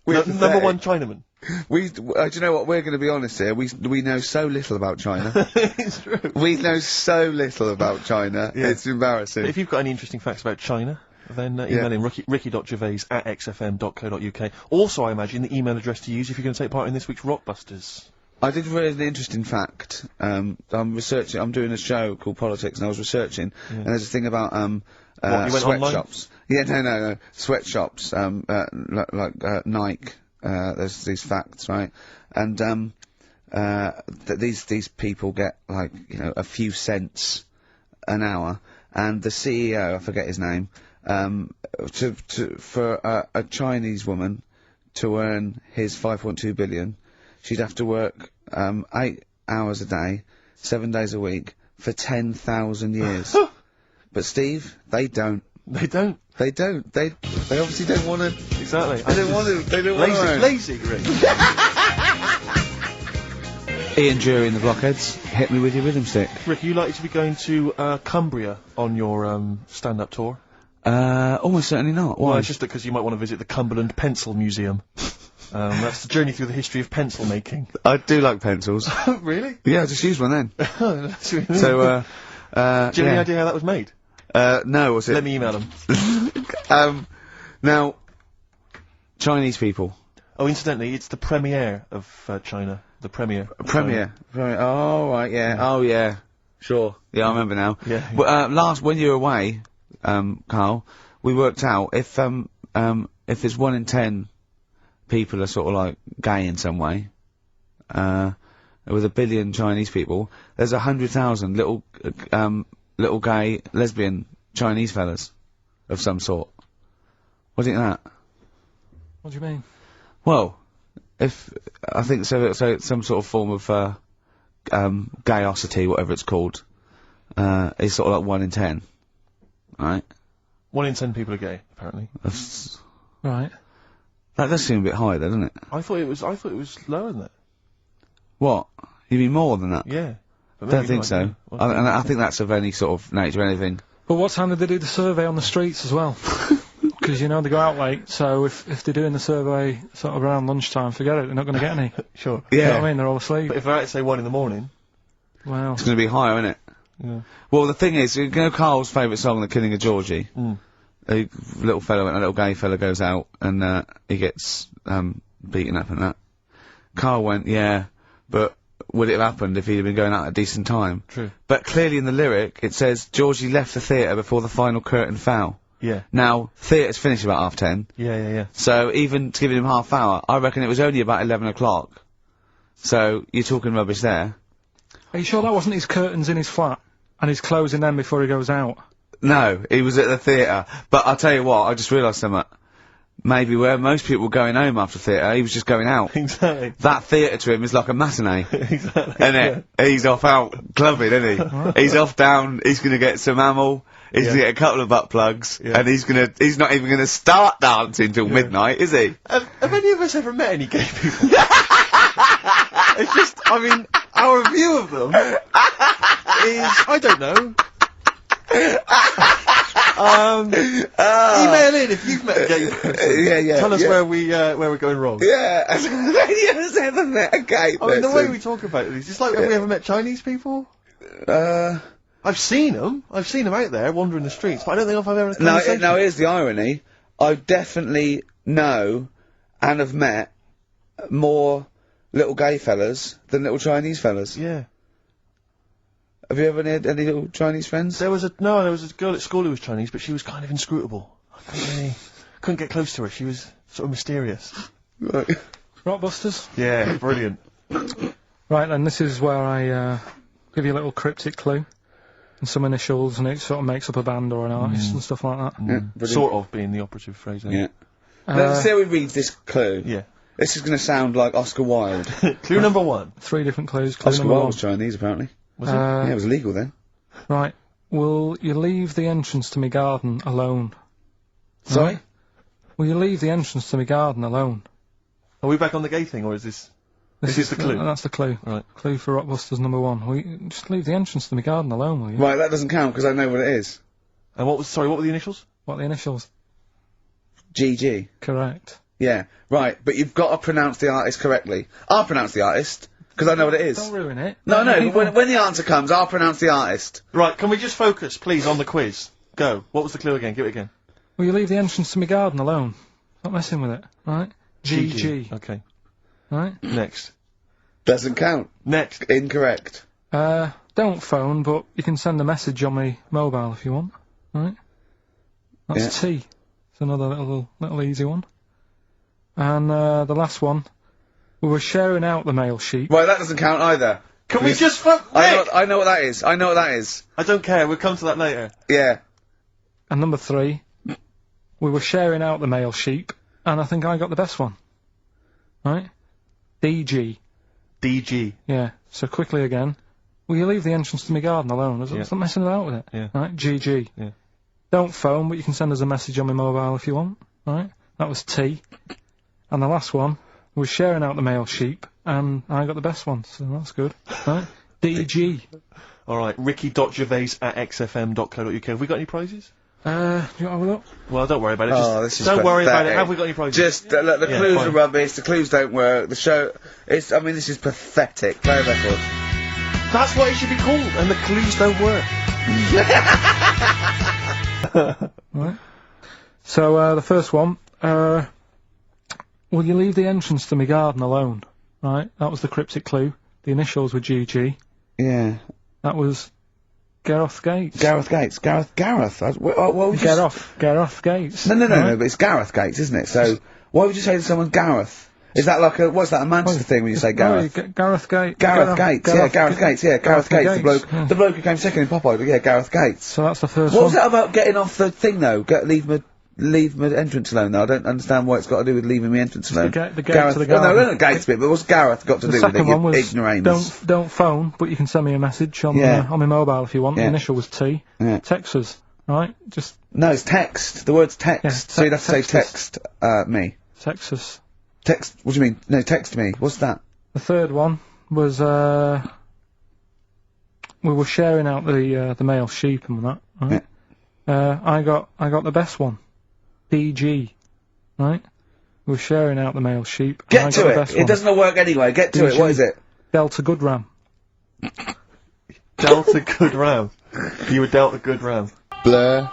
Number one Chinaman. Do you know what? We're going to be honest here. We know so little about China. It's true. We know so little about China. Yeah. It's embarrassing. But if you've got any interesting facts about China, then email in ricky.gervais@xfm.co.uk. Also, I imagine the email address to use if you're going to take part in this week's Rockbusters. I did read an interesting fact. I'm doing a show called Politics, and I was researching, and there's a thing about, you went online? sweatshops. Yeah, no. Sweatshops, like Nike, there's these facts, right? And, these people get, like, you know, a few cents an hour, and the CEO, I forget his name, for a Chinese woman to earn his 5.2 billion, she'd have to work 8 hours a day, 7 days a week, for 10,000 years. But Steve, they don't. They don't. They don't. They obviously don't want to. Exactly. They don't want to. They don't want to. Lazy, Rick. Ian Jury in the Blockheads, hit me with your rhythm stick. Rick, are you likely to be going to Cumbria on your stand-up tour? Almost certainly not. Why? Well, it's just because you might want to visit the Cumberland Pencil Museum. That's the journey through the history of pencil making. I do like pencils. Really? Yeah, I just used one then. That's really So, do you have any idea how that was made? No, what's it? Let me email them. Now, Chinese people. Oh, incidentally, it's the premiere of China. The premiere. Premiere. Oh, right, yeah. Oh, yeah. Sure. Yeah, I remember now. Yeah. But, when you were away, Carl, we worked out if there's 1 in 10 people are sort of like gay in some way, with 1 billion Chinese people, there's 100,000 little gay, lesbian Chinese fellas of some sort. What do you think of that? What do you mean? Well, I think so it's some sort of form of, gayosity, whatever it's called, is sort of like 1 in 10. Right? 1 in 10 people are gay, apparently. Right. That does seem a bit high, though, doesn't it? I thought it was lower than that. What? You mean more than that? Yeah. I don't think so. I think that's of any sort of nature, anything. But what time did they do the survey on the streets as well? Because, you know, they go out late, so if they're doing the survey sort of around lunchtime, forget it, they're not going to get any. Sure. Yeah. You know what I mean? They're all asleep. But if they're out, say, 1 in the morning... Well... It's going to be higher, isn't it? Yeah. Well, the thing is, you know Carl's favourite song, The Killing of Georgie? Mm. A little gay fella goes out, and, he gets, beaten up and that. Carl went, yeah, but would it have happened if he'd been going out at a decent time? True. But clearly in the lyric, it says, Georgie left the theatre before the final curtain fell. Yeah. Now, theatre's finished about 10:30. Yeah. So even to give him half hour, I reckon it was only about 11 o'clock. So, you're talking rubbish there. Are you sure that wasn't his curtains in his flat? And he's closing them before he goes out? No, he was at the theatre. But I'll tell you what, I just realised something. Maybe where most people were going home after theatre, he was just going out. Exactly. That theatre to him is like a matinee. Exactly. Innit? Yeah. He's off out clubbing, isn't he? He's off down, he's gonna get some ammo, he's gonna get a couple of butt plugs, and he's not even gonna start dancing till midnight, is he? Have any of us ever met any gay people? It's just, I mean, our view of them is, I don't know. Email in if you've met a gay person. Yeah. Tell us where we're going wrong. Yeah, has any of us ever met a gay person? I mean, the way we talk about it is just like, have we ever met Chinese people? I've seen them out there wandering the streets, but I don't think I've ever had a conversation. Now here's the irony. I definitely know and have met more little gay fellas than little Chinese fellas. Yeah. Have you ever had any little Chinese friends? There was a girl at school who was Chinese, but she was kind of inscrutable. I couldn't get close to her. She was sort of mysterious. Right. Rockbusters? Yeah, brilliant. Right, then this is where I give you a little cryptic clue. And some initials, and it sort of makes up a band or an artist and stuff like that. Yeah, sort of being the operative phrase. Yeah. Let's see how we read this clue. Yeah. This is going to sound like Oscar Wilde. Clue number 1. 3 different clues. Clue Oscar number Wilde 1. was Chinese, apparently. Was it? Yeah, it was legal then. Right. Will you leave the entrance to my garden alone? Sorry? Right? Will you leave the entrance to my garden alone? Are we back on the gay thing, or is this... This is the clue? That's the clue. Right. Clue for Rockbusters number 1. Will you just leave the entrance to my garden alone, will you? Right, that doesn't count, because I know what it is. And what were the initials? What are the initials? GG. Correct. Yeah, right, but you've got to pronounce the artist correctly. I'll pronounce the artist, because I know what it is. Don't ruin it. No, when the answer comes, I'll pronounce the artist. Right, can we just focus, please, on the quiz? Go. What was the clue again? Give it again. Will you leave the entrance to my garden alone? Not messing with it, right? GG. Okay. Right? Next. Doesn't count. Next. Incorrect. Don't phone, but you can send a message on my mobile if you want, right? That's T. It's another little easy one. And, the last one, we were sharing out the mail sheet. Right, that doesn't count either. Can we just fuck I know what that is. I know what that is. I don't care, we'll come to that later. Yeah. And number 3, we were sharing out the mail sheep, and I think I got the best one. Right? DG. DG. Yeah. So quickly again, will you leave the entrance to my garden alone? Stop messing about with it. Yeah. Right? GG. Yeah. Don't phone, but you can send us a message on my mobile if you want. Right? That was T. And the last one was sharing out the mail sheep, and I got the best one, so that's good. Right? DG. Alright, ricky.gervais@xfm.co.uk. Have we got any prizes? Do you want to have a look? Well, don't worry about it. Oh, this is don't worry about it. pathetic. Have we got any prizes? Just, look, the clues fine. are rubbish, the clues don't work, the show, I mean, this is pathetic. Play a record. That's what it should be called, and the clues don't work. Right. So, the first one, will you leave the entrance to my garden alone? Right, that was the cryptic clue. The initials were GG. Yeah. That was Gareth Gates. Gareth Gates. Gareth. What would you Gareth Gates. No, but it's Gareth Gates, isn't it? So, why would you say to someone Gareth? Is that like a, what's that, a Manchester thing when you say Gareth? Gareth Gates. Gareth Gates, Gareth Gates, the bloke who came second in Popeye, yeah, Gareth Gates. So that's the first What one. was that about getting off the thing though? Leave my entrance alone though. I don't understand what it's got to do with leaving my entrance alone. The gate Gareth, to the garden. no, Gates bit, but what's Gareth got to The do with it? second one You was ignoramus. don't phone, but you can send me a message on my mobile if you want. The initial was T. Yeah. Text us, right? Just No, it's text. The word's text. Yeah, So you'd have to say text me. text us. Text, what do you mean? No, text me. What's that? The third one was we were sharing out the male sheep and that, right? Yeah. I got the best one. DG, right? We were sharing out the male sheep. and I Get got to the it. best It one. doesn't work anyway. Get to it. What is it? Delta Good Ram. Delta Good Ram. You were dealt a good ram. Blur.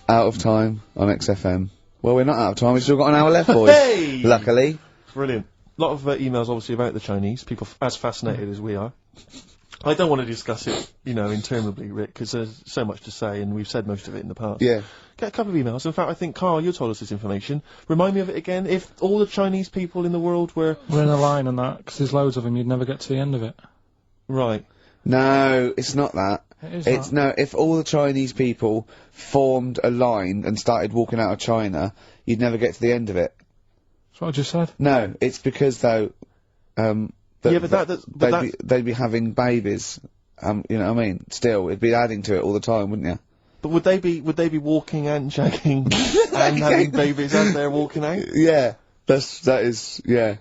Out of time on XFM. Well, we're not out of time. We've still got an hour left, boys. Hey! Luckily. Brilliant. A lot of emails, obviously, about the Chinese. People as fascinated as we are. I don't want to discuss it, interminably, Rick, because there's so much to say, and we've said most of it in the past. Yeah. Get a couple of emails. In fact, I think, Carl, you told us this information. Remind me of it again. If all the Chinese people in the world were... We're in a line on that, because there's loads of them, you'd never get to the end of it. Right. No, it's not that. No, if all the Chinese people formed a line and started walking out of China, you'd never get to the end of it. That's what I just said. No, it's because though, they'd be having babies. You know what I mean? Still, it'd be adding to it all the time, wouldn't you? But would they be walking and shagging and having babies as they're walking out? Yeah, that is, yeah.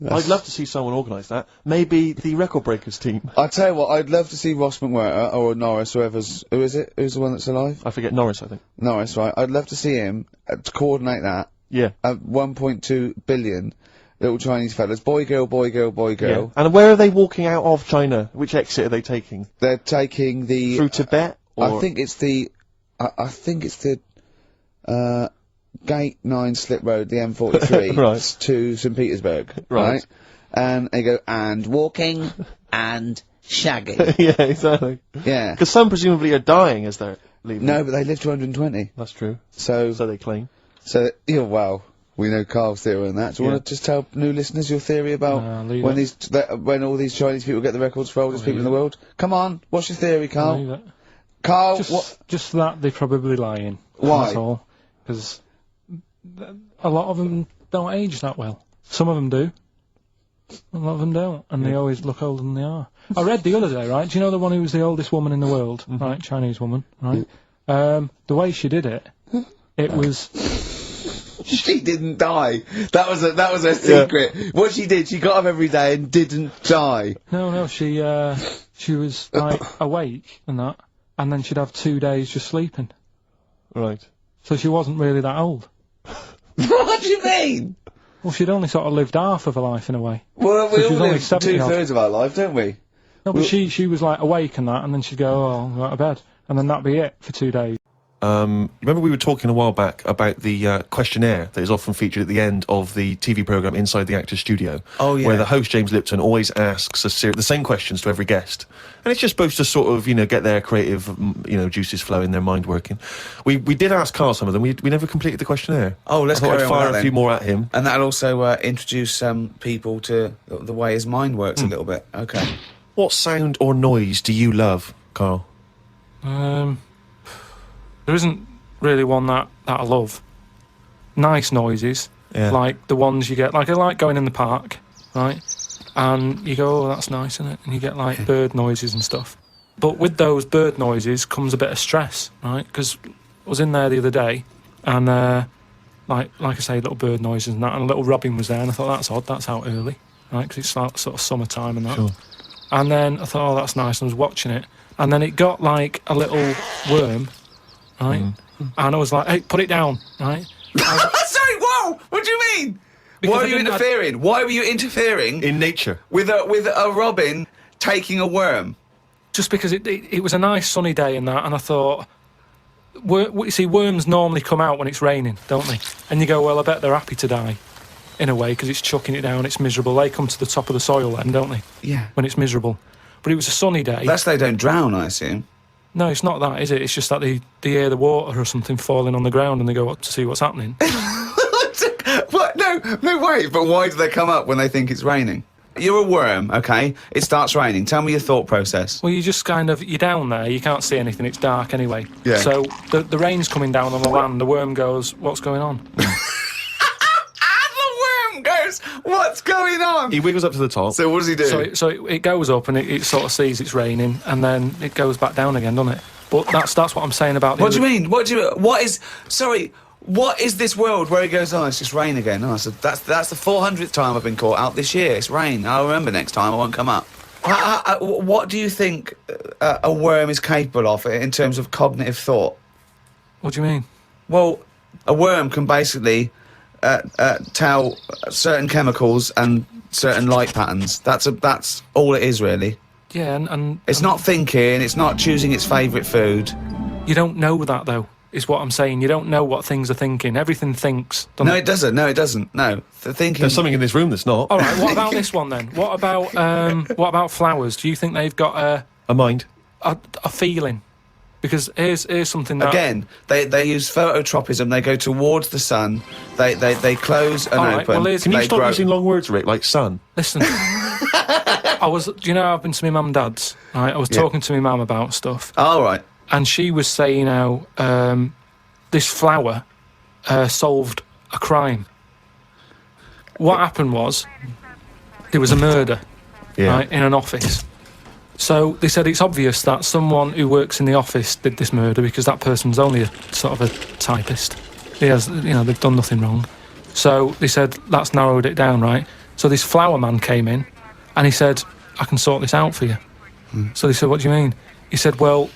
I'd love to see someone organise that. Maybe the Record Breakers team. I tell you what, I'd love to see Ross McWhirter or Norris, who is it? Who's the one that's alive? I forget, Norris, I think. Norris, right? I'd love to see him to coordinate that. Yeah. 1.2 billion little Chinese fellas, boy, girl. Yeah. And where are they walking out of China? Which exit are they taking? They're taking the through Tibet. Or? I think it's the Gate 9 Slip Road, the M43, right. to St Petersburg, right? And they go, and walking, and shagging. Yeah, exactly. Yeah. Because some presumably are dying as they're leaving. No, but they live to 120. That's true. So they claim. So, yeah, well, we know Carl's theory on that. Do you want to just tell new listeners your theory about when all these Chinese people get the records for oldest people in the world? Come on, what's your theory, Carl? Carl, just that they're probably lying. Why? That's all. Because a lot of them don't age that well. Some of them do. A lot of them don't, and they always look older than they are. I read the other day, right? Do you know the one who was the oldest woman in the world, right? Chinese woman, right? The way she did it, it was. She didn't die. That was her secret. Yeah. What she did, she got up every day and didn't die. No, she was like awake and that, and then she'd have 2 days just sleeping. Right. So she wasn't really that old. What do you mean? Well, she'd only sort of lived half of her life in a way. Well, we So all she's only live 70 odd. 2/3 of our life, don't we? No, but she was like awake and that, and then she'd go, oh, I'll go to bed. And then that'd be it for 2 days. Remember we were talking a while back about the questionnaire that is often featured at the end of the TV programme Inside the Actor's Studio. Oh, yeah. Where the host, James Lipton, always asks the same questions to every guest. And it's just supposed to sort of, get their creative, juices flowing, their mind working. We did ask Carl some of them. We never completed the questionnaire. Oh, let's I thought carry I'd on fire with that a few then. more at him. And that'll also introduce people to the way his mind works a little bit. Okay. What sound or noise do you love, Carl? There isn't really one that I love. Nice noises, Yeah. like the ones you get. Like I like going in the park, right? And you go, oh, that's nice, isn't it? And you get like bird noises and stuff. But with those bird noises comes a bit of stress, right? Because I was in there the other day, and like I say, little bird noises and that, and a little robin was there, and I thought that's odd. That's out early, right? Because it's like sort of summertime and that. Sure. And then I thought, oh, that's nice. And I was watching it, and then it got like a little worm, right? And I was like, hey, put it down, right? Sorry, whoa! What do you mean? Because Why I are you didn't- interfering? Why were you interfering In nature. with a robin taking a worm? Just because it was a nice sunny day and that, and I thought, you see, worms normally come out when it's raining, don't they? And you go, well, I bet they're happy to die, in a way, because it's chucking it down, it's miserable. They come to the top of the soil then, don't they? Yeah. When it's miserable. But it was a sunny day. That's they don't drown, I assume. No, it's not that, is it? It's just that they hear the water or something falling on the ground and they go up to see what's happening. What? No way. But why do they come up when they think it's raining? You're a worm, okay? It starts raining. Tell me your thought process. Well, you just you're down there, you can't see anything, it's dark anyway. Yeah. So the rain's coming down on the land, the worm goes, what's going on? The worm goes, what's going on? He wiggles up to the top. So what does he do? So it goes up and it sort of sees it's raining, and then it goes back down again, doesn't it? But that's what I'm saying about the What do you mean? What is this world where it goes, oh, it's just rain again? Oh, so that's the 400th time I've been caught out this year. It's rain. I'll remember next time. I won't come up. What do you think a worm is capable of in terms of cognitive thought? What do you mean? Well, a worm can basically tell certain chemicals and certain light patterns. That's all it is, really. Yeah, and It's not thinking. It's not choosing its favourite food. you don't know that, though, is what I'm saying. You don't know what things are thinking. Everything thinks. No, it doesn't. No, it doesn't. No, thinking. There's something in this room that's not. All right, what about this one, then? What about flowers? Do you think they've got A mind. a feeling? Because here's something that... Again, they use phototropism. They go towards the sun. They close and All right, open. well, here's- Can you they stop grow. using long words, Rick, like sun? Listen, do you know I've been to my mum and dad's, right? I was talking to my mum about stuff, All right. and she was saying how this flower solved a crime. What happened was, there was a murder, Yeah. right, in an office. So they said it's obvious that someone who works in the office did this murder because that person's only a sort of a typist. He has, they've done nothing wrong. So they said, that's narrowed it down, right? So this flower man came in and he said, I can sort this out for you. So they said, what do you mean? He said, well,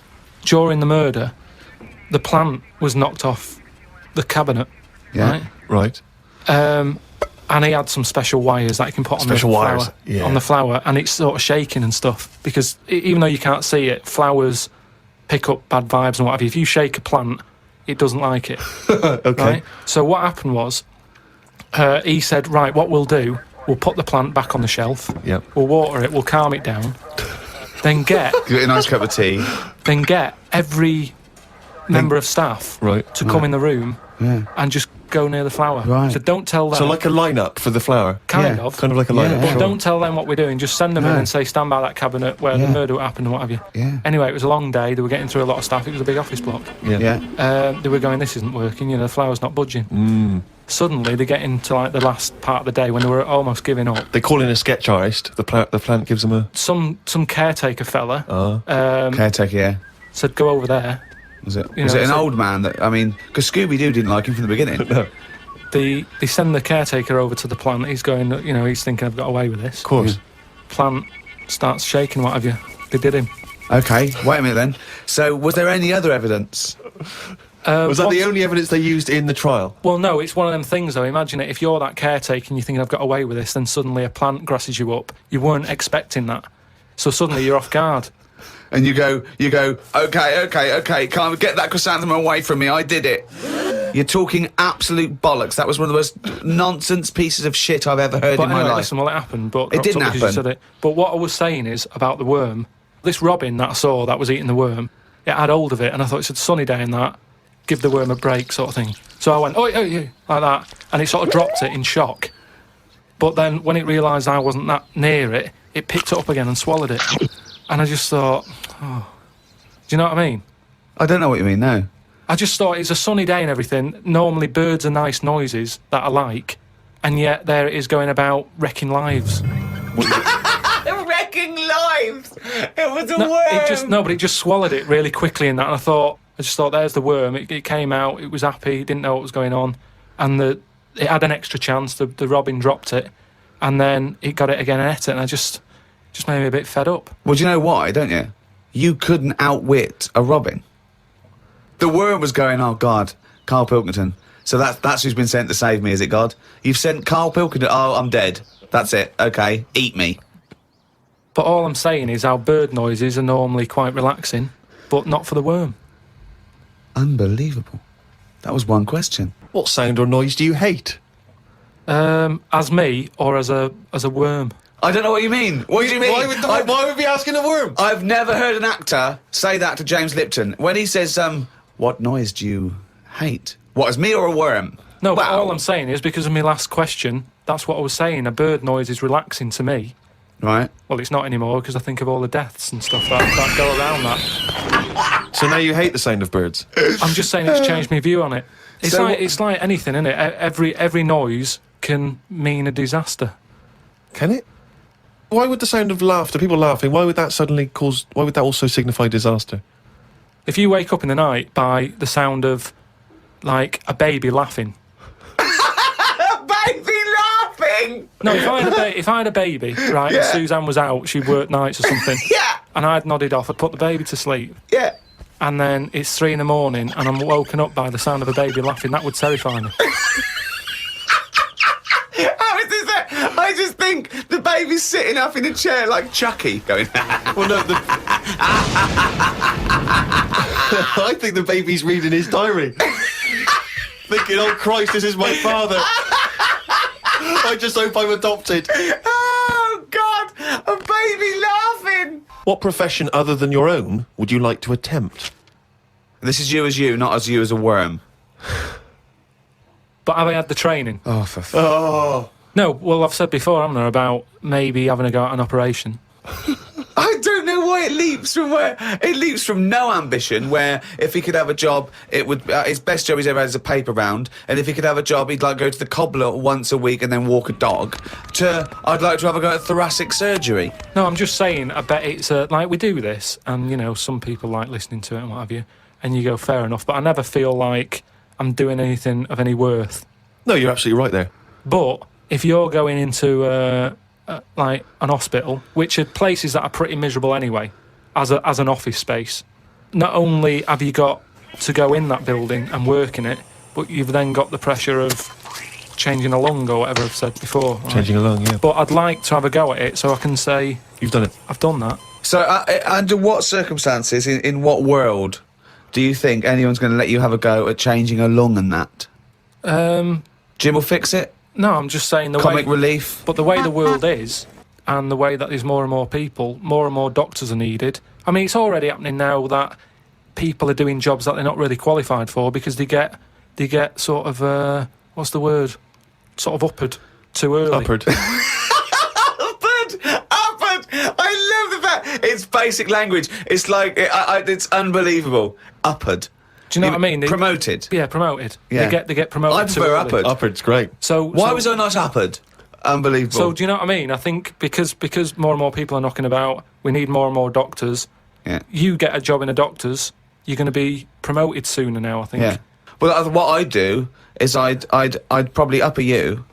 during the murder, the plant was knocked off the cabinet, Yeah. Right. and he had some special wires that he can put Special wires, yeah. on the flower, and it's sort of shaking and stuff, because even though you can't see it, flowers pick up bad vibes and what have you. If you shake a plant, it doesn't like it. Okay. Right? So what happened was, he said, right, what we'll do, we'll put the plant back on the shelf, Yep. we'll water it, we'll calm it down, then get Give it a nice cup of tea. every member of staff Right. to come in the room Yeah. and just go near the flower. Right. So don't tell them. So like a lineup for the flower. kind Yeah. of. Kind of like a Yeah. lineup. But sure. don't tell them what we're doing. Just send them in No. and say, stand by that cabinet where the Yeah. murder happened and what have you. Yeah. Anyway, it was a long day. They were getting through a lot of stuff. It was a big office block. Yeah. Yeah. They were going, this isn't working. The flower's not budging. Mm. Suddenly, they get into like the last part of the day when they were almost giving up. They call in a sketch artist. The plant gives them a. Some caretaker fella Caretaker. Yeah. said, go over there. Was it? You Was know, it an so- old man that? I mean, because Scooby-Doo didn't like him from the beginning. No. They send the caretaker over to the plant. He's going, he's thinking, I've got away with this. Of course. Plant starts shaking, what have you. They did him. Okay. Wait a minute then. So, was there any other evidence? Was that the only evidence they used in the trial? Well, no, it's one of them things, though. Imagine it, if you're that caretaker and you think, I've got away with this, then suddenly a plant grasses you up. You weren't expecting that. So suddenly you're off guard. And you go, okay, can't get that chrysanthemum away from me, I did it. You're talking absolute bollocks. That was one of the most nonsense pieces of shit I've ever heard in my life. Listen, well, it happened, but it didn't happen. You said it. But what I was saying is, about the worm, this robin that I saw that was eating the worm, it had hold of it, and I thought, it's a sunny day in that, give the worm a break sort of thing. So I went, oh, like that, and it sort of dropped it in shock. But then when it realised I wasn't that near it, it picked it up again and swallowed it. And I just thought, oh, do you know what I mean? I don't know what you mean, no. I just thought, it's a sunny day and everything. Normally birds are nice noises that I like, and yet there it is going about wrecking lives. Wrecking lives! It was a worm! But it just swallowed it really quickly in that, and I just thought, there's the worm. It came out, it was happy, didn't know what was going on, and it had an extra chance. The robin dropped it, and then it got it again and ate it, and I just made me a bit fed up. Well, do you know why, don't you? You couldn't outwit a robin. The worm was going, oh, God, Karl Pilkington. So that's who's been sent to save me, is it, God? You've sent Karl Pilkington, oh, I'm dead. That's it, okay, eat me. But all I'm saying is our bird noises are normally quite relaxing, but not for the worm. Unbelievable. That was one question. What sound or noise do you hate? As me, or as a worm? I don't know what you mean. What do you mean? Why would we be asking a worm? I've never heard an actor say that to James Lipton. When he says, what noise do you hate? What, as me or a worm? No, but all I'm saying is, because of my last question, that's what I was saying. A bird noise is relaxing to me. Right. Well, it's not anymore, because I think of all the deaths and stuff that go around that. So now you hate the sound of birds? I'm just saying it's changed my view on it. It's like anything, isn't it? Every noise can mean a disaster. Can it? Why would the sound of laughter, people laughing, why would that also signify disaster? If you wake up in the night by the sound of, like, a baby laughing. A baby laughing? No, if I had a baby, right, and Suzanne was out, she worked nights or something. Yeah. And I'd nodded off, I'd put the baby to sleep. Yeah. And then it's 3 in the morning and I'm woken up by the sound of a baby laughing, that would terrify me. How is this? I just think the baby's sitting up in a chair like Chucky, going. Well, no, I think the baby's reading his diary, thinking, "Oh Christ, this is my father. I just hope I'm adopted." Oh God, a baby laughing. What profession other than your own would you like to attempt? This is you as you, not as you as a worm. But have I had the training? Oh, for Oh. No, well, I've said before, haven't I, about maybe having a go at an operation. I don't know why it leaps from where. It leaps from no ambition, where if he could have a job, it would his best job he's ever had is a paper round, and if he could have a job, he'd like go to the cobbler once a week and then walk a dog, to I'd like to have a go at thoracic surgery. No, I'm just saying, I bet it's like, we do this, and, you know, some people like listening to it and what have you, and you go, fair enough, but I never feel like I'm doing anything of any worth. No, you're absolutely right there. But if you're going into like an hospital, which are places that are pretty miserable anyway, as an office space, not only have you got to go in that building and work in it, but you've then got the pressure of changing a lung or whatever I've said before. Right? Changing a lung, yeah. But I'd like to have a go at it so I can say, You've done it. I've done that. So, under what circumstances, in what world, do you think anyone's going to let you have a go at changing a lung and that? Jim will fix it? No, I'm just saying the Comic way... relief? But the way the world is, and the way that there's more and more people, more and more doctors are needed. I mean, it's already happening now that people are doing jobs that they're not really qualified for because they get sort of, what's the word? Sort of uppered too early. Uppered. Uppered! I love the fact it's basic language. It's like, it's unbelievable. Uppered. Do you know what I mean? Promoted. Yeah, promoted. Yeah. They get promoted. I prefer uppered. Uppered's great. Why was I not uppered? Unbelievable. So do you know what I mean? I think because more and more people are knocking about, we need more and more doctors. Yeah. You get a job in a doctor's, you're going to be promoted sooner now, I think. Yeah. Well, what I'd do is I'd probably upper you,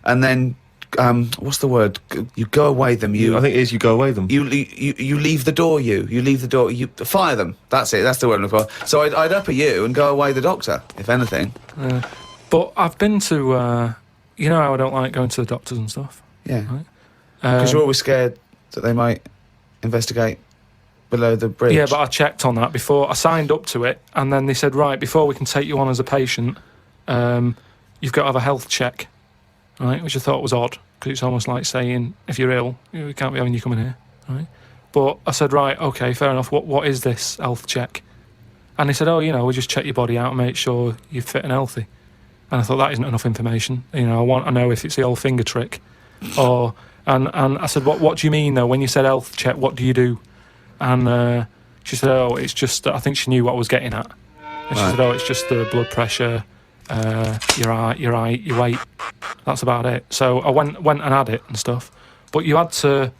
and then what's the word? You go away them. I think it is you go away them. You leave the door. You leave the door. You fire them. That's it. That's the word I'm looking for. So I'd upper you and go away the doctor, if anything. But I've been to, you know how I don't like going to the doctors and stuff. Yeah. Right? Because you're always scared that they might investigate below the bridge. Yeah, but I checked on that before. I signed up to it, and then they said, right, before we can take you on as a patient, you've got to have a health check, right? Which I thought was odd, because it's almost like saying, if you're ill, we can't be having you coming here, right? But I said, right, okay, fair enough. What is this health check? And they said, oh, we just check your body out and make sure you're fit and healthy. And I thought, that isn't enough information. I want to know if it's the old finger trick, or... And I said, what do you mean, though? When you said health check, what do you do? And she said, oh, it's just... I think she knew what I was getting at. And she said, oh, it's just the blood pressure, your weight. That's about it. So I went and had it and stuff. But you had to...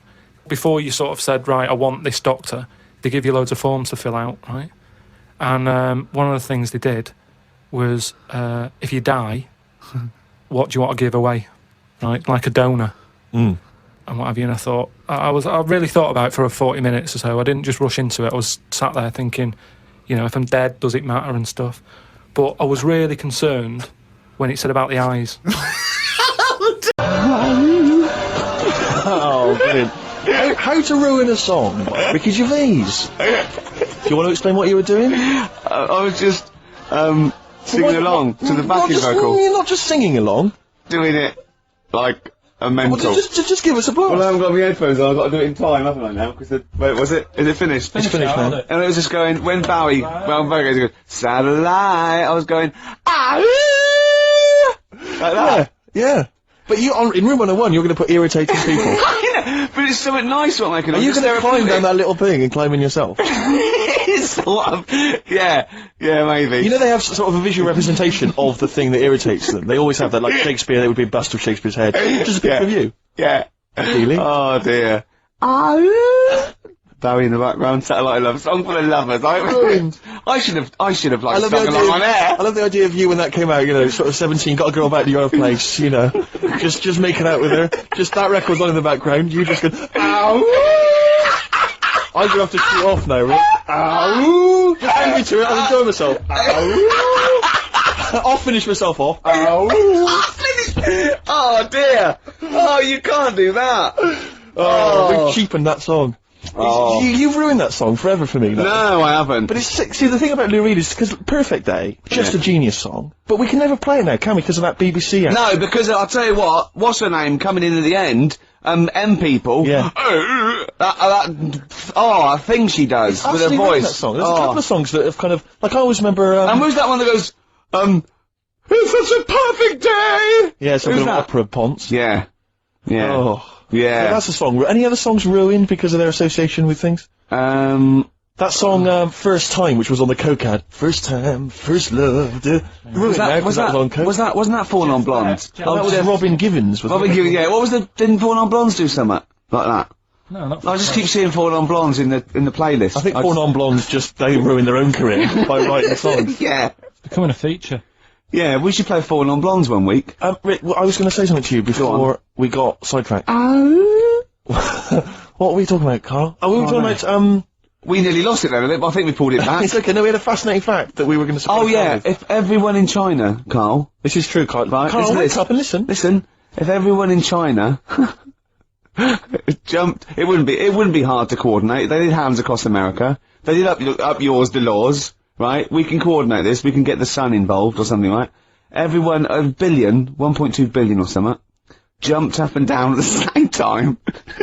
Before you sort of said, right, I want this doctor, they give you loads of forms to fill out, right? And one of the things they did was, if you die, what do you want to give away? Right? Like a donor. And what have you, and I thought, I really thought about it for 40 minutes or so. I didn't just rush into it. I was sat there thinking, if I'm dead, does it matter and stuff? But I was really concerned when it said about the eyes. Oh, brilliant. How to ruin a song by Ricky Gervais. Do you want to explain what you were doing? I was just singing along to the backing vocal. You're not just singing along. Doing it like a mental. Well, just give us a blast. Well, I haven't got my headphones on, I've got to do it in time, haven't I, now? Because wait, was it? Is it finished? It's finished, man. And it was just going, when Bowie goes, satellite, I was going, ah, like that. Yeah. But in Room 101, you're going to put irritating people. Yeah, but it's something nice what making. Are you going to climb down that little thing and climb in yourself? It's sort of, yeah, maybe. They have sort of a visual representation of the thing that irritates them. They always have that, like Shakespeare, there would be a bust of Shakespeare's head. Just a picture of you. Yeah. Feeling? Oh dear. Bowie in the background, Satellite Love, song for the lovers. I should have like sung along on air. I love the idea of you when that came out, sort of 17, got a girl back to your place, just making out with her. Just that record's on in the background, you just go, ow! I'm gonna have to shoot off now, right? Ow! Just angry to it, I'll enjoy myself. Ow! I'll finish myself off. Ow! Oh dear! Oh, you can't do that! Oh, we've cheapened that song. Oh. You've ruined that song forever for me. No, I haven't. But see, the thing about Lou Reed is because Perfect Day, just a genius song, but we can never play it now, can we? Because of that BBC act. No, because I'll tell you what's her name coming in at the end? M People. Yeah. I think she does with her voice. That song. There's a couple of songs that have kind of, like I always remember. And who's that one that goes, it's such a perfect day? Yeah, it's a little opera ponce. Yeah. Yeah. Oh. Yeah. So that's a song. Any other songs ruined because of their association with things? That song, First Time, which was on the Coke ad. First time, first love. Wasn't that Falling on Blondes? That was Robin Givens. Robin Givens, yeah. What was didn't Falling on Blondes do something like that? No, not I just keep seeing Falling on Blondes in the playlist. I think Falling on Blondes they ruined their own career by writing songs. Yeah. It's becoming a feature. Yeah, we should play Falling on Blondes one week. Rick, I was going to say something to you before we got sidetracked. What were we talking about, Carl? Oh, we were talking about, We nearly lost it then a bit, but I think we pulled it back. It's okay, no, we had a fascinating fact that we were going to Oh yeah, if everyone in China, Carl... This is true, Carl. Right, Carl, wake up and listen. Listen, if everyone in China jumped... It wouldn't be hard to coordinate. They did Hands Across America. They did Up Yours, the Laws. Right? We can coordinate this. We can get the sun involved or something, right? Everyone, 1.2 billion or something, jumped up and down at the same time.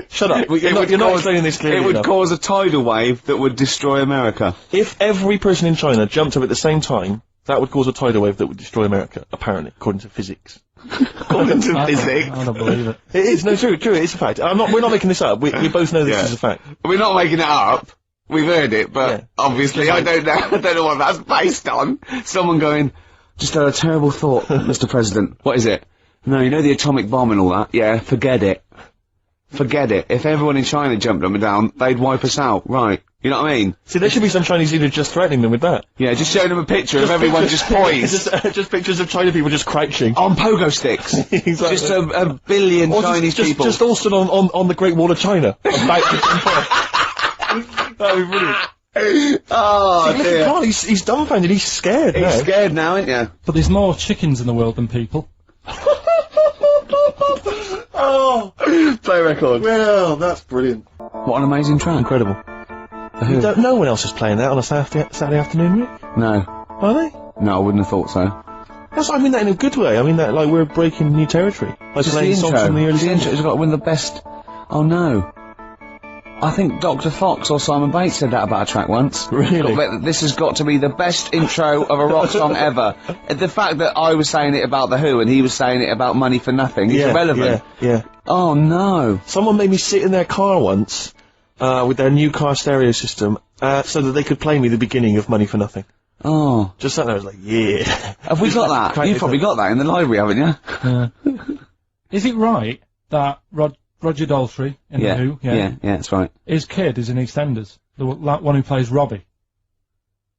Shut up. You're not explaining this clearly It would enough. cause a tidal wave that would destroy America. If every person in China jumped up at the same time, that would cause a tidal wave that would destroy America, apparently, according to physics. According to physics. I don't believe it. It is, no, true, it's a fact. We're not making this up. We both know this is a fact. We're not making it up. We've heard it, but obviously I don't know what that's based on. Someone going, just had a terrible thought, Mr. President. What is it? No, you know the atomic bomb and all that? Yeah, forget it. Forget it. If everyone in China jumped up and down, they'd wipe us out. Right. You know what I mean? See, there should be some Chinese leader just threatening them with that. Yeah, just showing them a picture of everyone just poised. just pictures of China people just crouching. On pogo sticks. Exactly. Just a billion Or Chinese people. Just all stood on the Great Wall of China. About to jump off. That'd be brilliant. Oh, See, look at Carl, he's dumbfounded, he's scared now. He's scared now, ain't you? But there's more chickens in the world than people. Oh, Play record. well, that's brilliant. What an amazing track. Incredible. The Who? No one else is playing that on a Saturday afternoon, Rick? No. Are they? No, I wouldn't have thought so. I mean that in a good way. I mean that like we're breaking new territory. Like Just playing the songs intro. from the early The intro 70s. has got one of the best... Oh, no. I think Dr. Fox or Simon Bates said that about a track once. Really? This has got to be the best intro of a rock song ever. The fact that I was saying it about The Who and he was saying it about Money for Nothing is irrelevant. Yeah. Oh, no. Someone made me sit in their car once, with their new car stereo system, so that they could play me the beginning of Money for Nothing. Oh. Just sat there, I was like, yeah. Have we got that? Crank You've it probably up. got that in the library, haven't you? Is it right that Roger Daltrey in The Who, yeah, that's right. his kid is in EastEnders, the one who plays Robbie?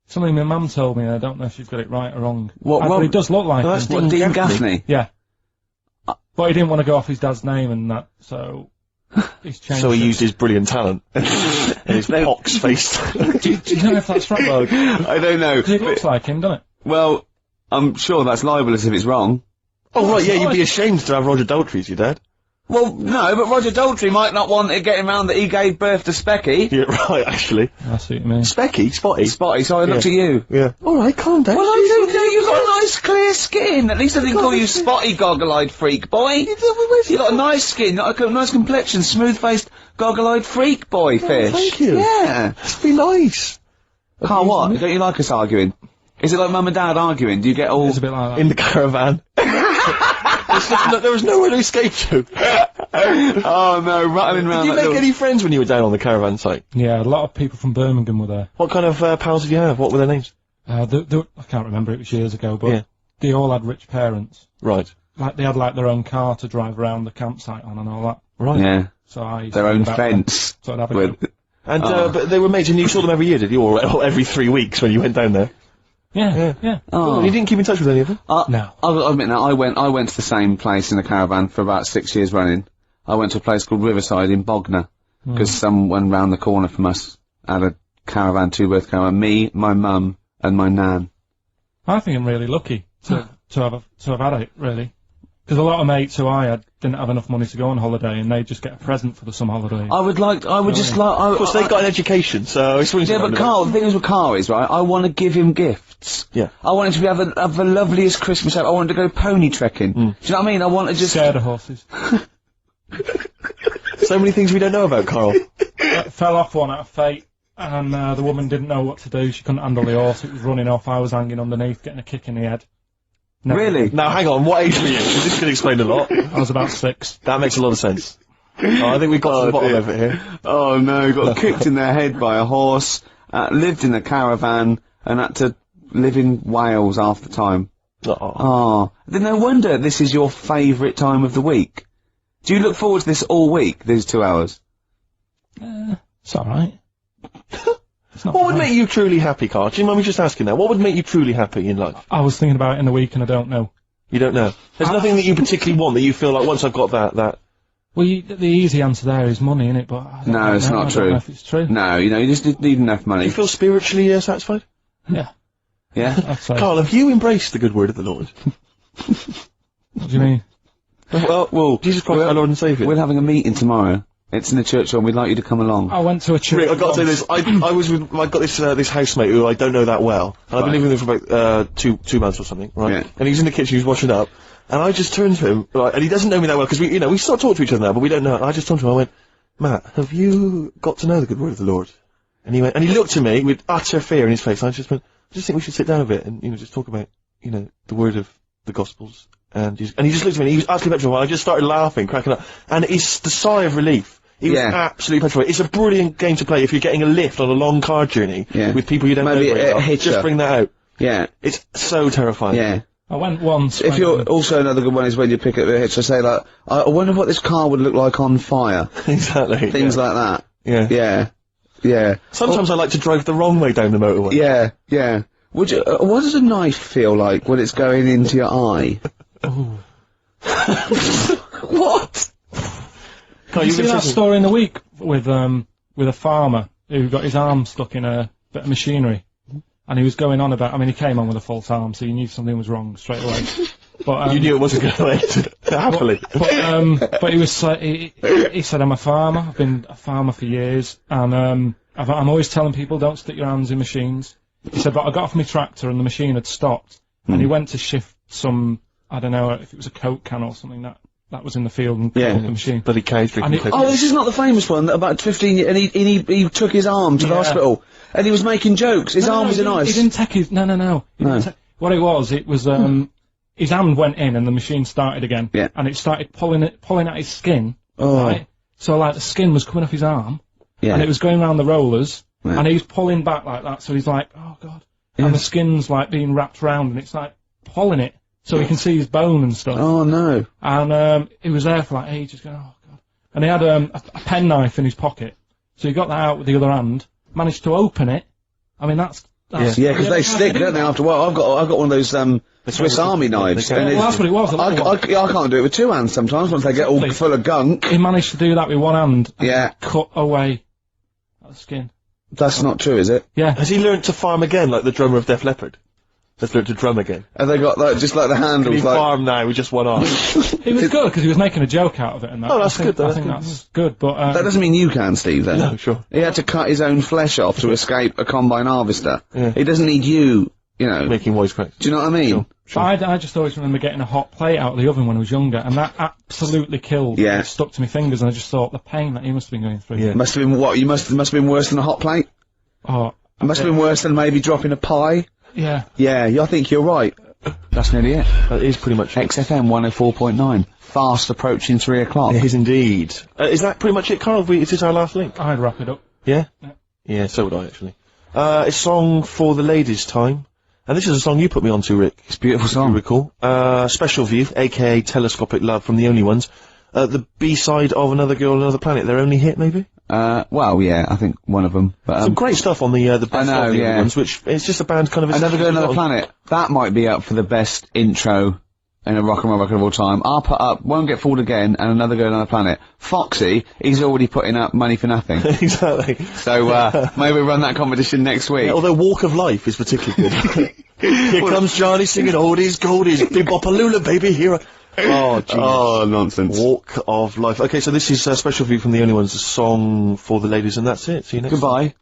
Something my mum told me, and I don't know if she's got it right or wrong. What, But he does look like No, him. that's What, Dean Gaffney? Yeah. But he didn't want to go off his dad's name and that, so he's changed So he it. used his brilliant talent. And his pox-faced. Do you know if that's right? I don't know. 'Cause it looks like him, doesn't it? Well, I'm sure that's libelous if it's wrong. Oh, right, yeah, you'd be ashamed to have Roger Daltrey as your dad. Well, no, but Roger Daltrey might not want it getting round that he gave birth to Specky. Yeah, right, actually. I see what you mean. Specky? Spotty? Spotty, so I looked at you. Yeah. Alright, calm down. Well, I don't know, you've got nice clear skin. At least I didn't call you Spotty Goggle-Eyed Freak, boy. You've got a nice skin, a nice complexion, smooth-faced, goggle-eyed freak, boy, fish. thank you. Yeah. Must be nice. Carl, what? Don't you like us arguing? Is it like Mum and Dad arguing? Do you get all... It's a bit like that. In the caravan. There was nowhere to escape to. Oh no, rattling around Did you that make little... any friends when you were down on the caravan site? Yeah, a lot of people from Birmingham were there. What kind of pals did you have? What were their names? I can't remember, it was years ago, but Yeah. they all had rich parents. Right. Like, they had, like, their own car to drive around the campsite on and all that. Right. Yeah, So I used their to own think about them. fence. So I'd have a With... go. And, but they were mates, and you saw them every year, did you? Or every 3 weeks when you went down there? Yeah. Oh. And you didn't keep in touch with any of them? No. I'll admit now, I went to the same place in a caravan for about 6 years running. I went to a place called Riverside in Bognor, because someone round the corner from us had a caravan, two-berth caravan. Me, my mum, and my nan. I think I'm really lucky to have had it, really. Because a lot of mates who I had didn't have enough money to go on holiday, and they just get a present for the summer holiday. Of course, they've got an education, so it's Yeah, but Carl, the thing is with Carl is, right, I want to give him gifts. Yeah. I want him to have the loveliest Christmas ever. I want him to go pony trekking. Do you know what I mean? I want to just... Scared of horses. So many things we don't know about Carl. Fell off one out of fate, and the woman didn't know what to do. She couldn't handle the horse. It was running off. I was hanging underneath, getting a kick in the head. Never Really? Now, hang on, what age were you? 'Cause this could explain a lot. I was about 6. That makes a lot of sense. I think we've got to the bottom of it here. Oh no, got kicked in the head by a horse, lived in a caravan, and had to live in Wales half the time. Oh. Then no wonder this is your favourite time of the week. Do you look forward to this all week, these 2 hours? It's alright. What would make you truly happy, Carl? Do you mind me just asking that? What would make you truly happy in life? I was thinking about it in a week, and I don't know. You don't know? There's nothing that you particularly want that you feel like once I've got that... Well, the easy answer there is money, innit? But I don't No, know. it's not I don't true. know if it's true. No, you just need enough money. Do you feel spiritually satisfied? Yeah, Yeah? I'd say. Carl, have you embraced the good word of the Lord? What do you mean? Well, Jesus Christ, our Lord and Saviour. we're having a meeting tomorrow. It's in the church hall, and we'd like you to come along. I went to a church. Rick, I've got to say this. I got this housemate who I don't know that well, and I've been living with him for about two months or something, right? Yeah. And he's in the kitchen, he's washing up, and I just turned to him, right, and he doesn't know me that well because we sort of talk to each other now, but we don't know. And I just turned to him, I went, Matt, have you got to know the good word of the Lord? And he went, and he looked at me with utter fear in his face. And I just went, I just think we should sit down a bit and just talk about the word of the Gospels. And he just looked at me, and he was utterly petrified. I just started laughing, cracking up, and it's the sigh of relief. He was absolutely petrified. It's a brilliant game to play if you're getting a lift on a long car journey with people you don't know very well. Just bring that out. Yeah. It's so terrifying. Yeah. I went once. If you're also another good one is when you pick up the hitch. I say like, I wonder what this car would look like on fire. Exactly. Things like that. Yeah. Yeah. Yeah. Sometimes I like to drive the wrong way down the motorway. Yeah, yeah. Would you, what does a knife feel like when it's going into your eye? Oh. What? Did you see that story in the week with a farmer who got his arm stuck in a bit of machinery, and he was going on about. I mean, he came on with a false arm, so you knew something was wrong straight away. But you knew it wasn't going to end happily. But he was like, he said, "I'm a farmer. I've been a farmer for years, and I'm always telling people don't stick your hands in machines." He said, "But I got off my tractor and the machine had stopped, and he went to shift some, I don't know if it was a Coke can or something that was in the field and killed the machine." Bloody cows drinking Coke. Oh, this is not the famous one that about 15 years, and he took his arm to the hospital, and he was making jokes. His arm was in ice. He didn't take his, no. What it was his hand went in and the machine started again. Yeah. And it started pulling at his skin. Right? So like the skin was coming off his arm. Yeah. And it was going around the rollers. Yeah. And he's pulling back like that, so he's like, oh god. Yeah. And the skin's like being wrapped around and it's like pulling it so he can see his bone and stuff. Oh no. And he was there for like ages going, oh god. And he had a penknife in his pocket. So he got that out with the other hand, managed to open it. I mean that's yeah, because they stick, don't they, after a while. I've got one of those Swiss Army knives. Well, that's what it was. I can't do it with two hands sometimes once they get all full of gunk. He managed to do that with one hand. Yeah. Cut away the skin. That's not true, is it? Yeah. Has he learnt to farm again, like the drummer of Def Leppard? Has learnt to drum again? Have they got like just like the handles? Can he like farm now with just one arm? He was good because he was making a joke out of it and that. Oh, that's good. I think that's good, but that doesn't mean you can, Steve. Then no, sure. He had to cut his own flesh off to escape a combine harvester. Yeah. He doesn't need you know. Making wisecracks. Do you know what I mean? Sure. I just always remember getting a hot plate out of the oven when I was younger, and that absolutely killed. Yeah. It stuck to my fingers, and I just thought the pain that he must have been going through. Yeah. Must have been what? You must have been worse than a hot plate. Oh. It must have been worse than maybe dropping a pie. Yeah. Yeah, I think you're right. That's nearly it. That is pretty much XFM 104.9. Fast approaching 3 o'clock. It is indeed. Is that pretty much it, Carl? Is this our last link? I'd wrap it up. Yeah? Yeah. Yeah, so would I, actually. It's a song for the ladies' time. And this is a song you put me onto, Rick. It's a beautiful If song. you recall. Special View, a.k.a. Telescopic Love from The Only Ones. The B-side of Another Girl on Another Planet. Their only hit, maybe? Well, yeah, I think one of them. But, some great stuff on the best of the other ones, which it's just a band kind of... Another Girl on Another Planet. That might be up for the best intro in a rock and roll record of all time. I'll put up Won't Get Fooled Again and Another Girl on Another Planet. Foxy, he's already putting up Money for Nothing. Exactly. So, maybe we'll run that competition next week. Yeah, although Walk of Life is particularly good. Here comes Johnny singing oldies, goldies, bebopalula, baby, here. Oh, jeez. Oh, nonsense. Walk of Life. Okay, so this is Special View from The Only Ones, a song for the ladies, and that's it. See you next time. Goodbye.